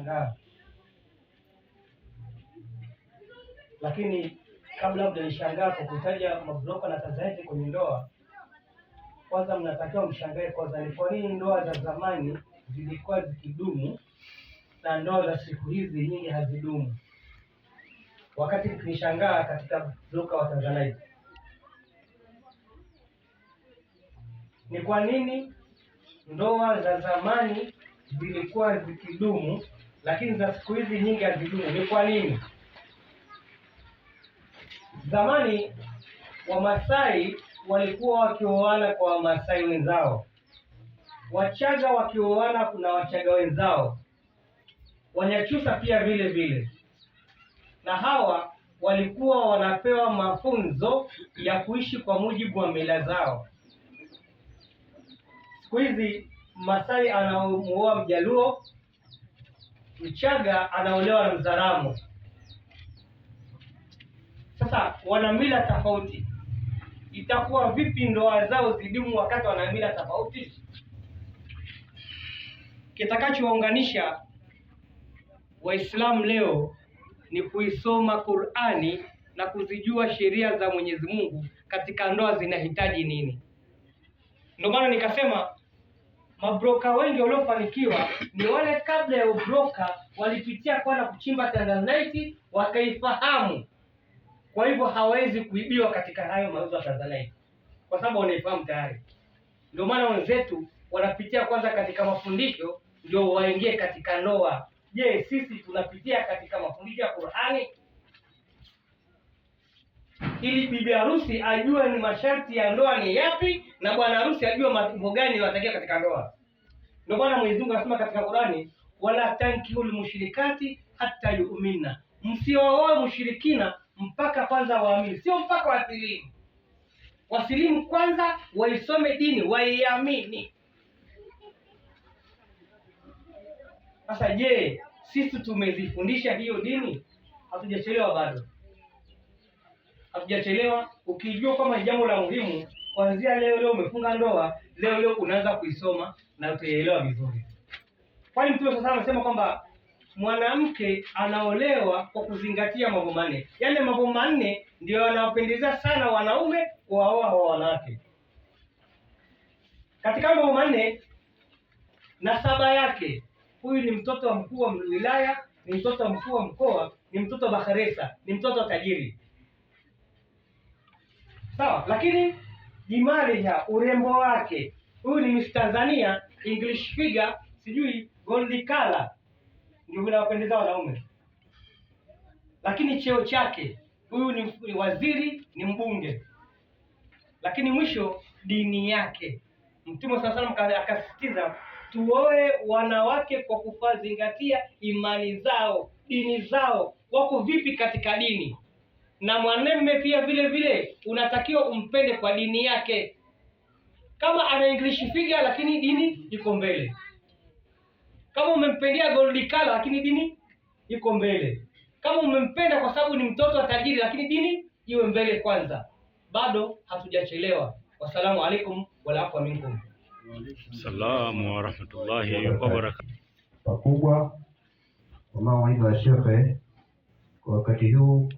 mnashangaa, lakini kabla mjanishangaa kwa kutaja mabroka na Tanzanite kwenye ndoa, kwanza mnatakiwa mshangae kwanza ni kwa nini ndoa za zamani zilikuwa zikidumu na ndoa za siku hizi nyingi hazidumu. Wakati mkinishangaa katika broka wa Tanzanite, ni kwa nini ndoa za zamani zilikuwa zikidumu lakini za siku hizi nyingi hazidumu? Ni kwa nini? Zamani Wamasai walikuwa wakioana kwa Wamasai wenzao, Wachaga wakioana kuna Wachaga wenzao, Wanyachusa pia vile vile, na hawa walikuwa wanapewa mafunzo ya kuishi kwa mujibu wa mila zao. Siku hizi Masai anaoa Mjaluo, Mchaga anaolewa na Mzaramo. Sasa wana mila tofauti, itakuwa vipi ndoa zao zidumu wakati wana mila tofauti? Kitakachowaunganisha Waislamu leo ni kuisoma Qur'ani na kuzijua sheria za Mwenyezi Mungu katika ndoa zinahitaji nini. Ndio maana nikasema mabroka wengi waliofanikiwa ni wale kabla ya ubroka walipitia kwenda kuchimba Tanzanite wakaifahamu. Kwa hivyo hawezi kuibiwa katika hayo mauzo ya Tanzanite, kwa sababu wanaifahamu tayari. Ndio maana wenzetu wanapitia kwanza katika mafundisho ndio waingie katika ndoa. Je, sisi tunapitia katika mafundisho ya Qur'ani ili bibi harusi ajue ni masharti ya ndoa ni yapi na bwana harusi ajue mambo gani yanatakiwa katika ndoa. Ndio maana Mwenyezi Mungu anasema katika Qur'ani, wala tankihul mushrikati hatta yu'minna, msiooe mushrikina mpaka kwanza waamini. Sio mpaka wasilimu. Wasilimu kwanza, waisome dini, waiamini. Sasa je, sisi tumezifundisha hiyo dini? Hatujachelewa bado. Hatujachelewa. Ukijua kama jambo la muhimu, kuanzia leo umefunga ndoa, leo unaanza kuisoma na utaelewa vizuri. Kwani Mtume sasa anasema kwamba mwanamke anaolewa kwa kuzingatia mambo manne. Yaani mambo manne ndio yanawapendeza sana wanaume kuwaoa wanawake. Katika mambo manne, nasaba yake. Huyu ni mtoto wa mkuu wa wilaya, ni mtoto wa mkuu wa mkoa, ni mtoto wa baharesa, ni mtoto wa tajiri. Sawa, lakini jimali ya urembo wake. Huyu ni Miss Tanzania, English figure, sijui gold color, ndio vinawapendeza wanaume. Lakini cheo chake, huyu ni waziri, ni mbunge. Lakini mwisho, dini yake. Mtume sallallahu alaihi wasallam akasisitiza tuoe wanawake kwa kuzingatia imani zao, dini zao, wako vipi katika dini. Na mwanamume pia vile vile unatakiwa umpende kwa dini yake. Kama ana English figure lakini dini iko mbele, kama umempendea gold color lakini dini iko mbele, kama umempenda kwa sababu ni mtoto wa tajiri lakini dini iwe mbele kwanza, bado hatujachelewa. Wasalamu alaikum wala afwa minkum. Salamu wa rahmatullahi wa barakatuh. Wakubwa wa mawaidha ya shekhe kwa wakati huu